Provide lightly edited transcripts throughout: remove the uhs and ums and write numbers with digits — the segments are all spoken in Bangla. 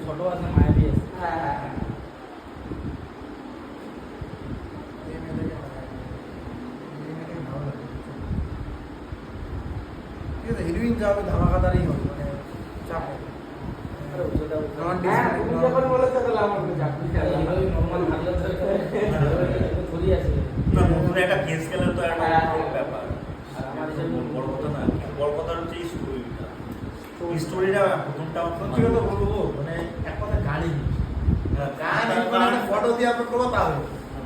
ছোট আছে মায়াবী আছে। হ্যাঁ হিরোইন যাবে ধামাকাদারই হবে মানে চাপ নেই। হ্যাঁ তুমি যখন বলেছো তাহলে আমার কোনো চাকরি খেলা এইভাবে নরমাল ভালো থরি আছে। না নতুন একটা কেস গেলে তো একটা বড় ব্যাপার। আর আমার এটা হিসেবে বড় কথা না, বড় কথা হচ্ছে এই স্টোরিটা। স্টোরিটা প্রথমটা সত্যি কথা বলবো মানে এক কথা গানই গান একটা ফটো দিয়ে আপলোড করবো তাহলে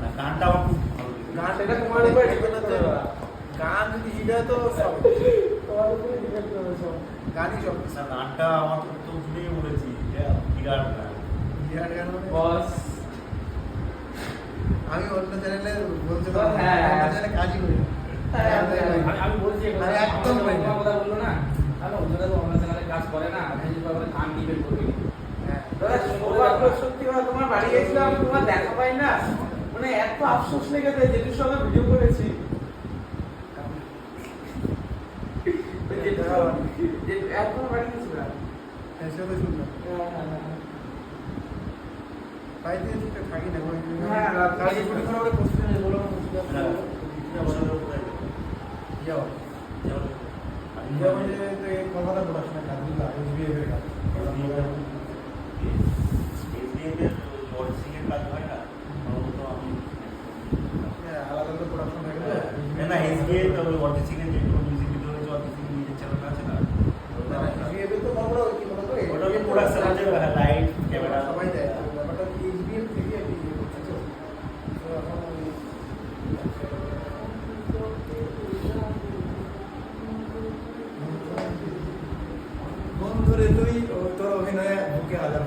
না গানটা আমার খুব ভালো লেগেছে। গান সেটা তোমার উপর depend করে। গান যদি হিট হয় তো সব তোমার উপরে ডিপেন্ড করে সব। গানই সব না গানটা আমার তো শুনেই বলেছি বিরাট গান। বিরাট গান মানে বস আমি অন্য চ্যানেলে বলতে হ্যাঁ। অন্য চ্যানেলে কাজই করি না। আমি বলছি আমি একদম করি না। কথা বললো না, তাহলে ওদের তো অন্য চ্যানেলে কাজ করে না, আপনি যদি বলেন গান ডিবেট করবি। হ্যাঁ। দাদা সৌভাগ্য সত্যি কথা তোমার বাড়ি গেছিলাম তোমার দেখা পাই না মানে এত আফসোস লেগেছে জেঠুর সঙ্গে ভিডিও করেছি এত বাড়ি গেছিলাম হ্যাঁ, সেটা তো শুনলাম। তাই দিয়ে চুপে থাকি না ওই হ্যাঁ, কাজে শুরু করে ওরা প্রস্তুতি নিয়ে বলো না প্রস্তুতি আছে। হ্যাঁ, বছরের উপরে যাও মানে তো এই কলকাতা প্রোডাকশনের কাজগুলো SBF এর কাজ কাজ হয় না সম্ভবত আমি হ্যাঁ, আলাদা আলাদা প্রোডাকশন থাকে না না এসবিআই তো ওই অরিজিৎ সিং এর যে মিউজিক ভিডিও হয়েছে অরিজিৎ সিং নিজের চ্যানেল আছে না না, না, SBF এর তো বড় বড় কি বলতো ওটা তো প্রোডাকশন আছে লাইট ক্যামেরা সবাই দেয় তো ব্যাপারটা কি SBF থেকে আর কি ইয়ে করছে তো তো এখন বন্ধুরে তুই তোর অভিনয়ে বুকে হাজার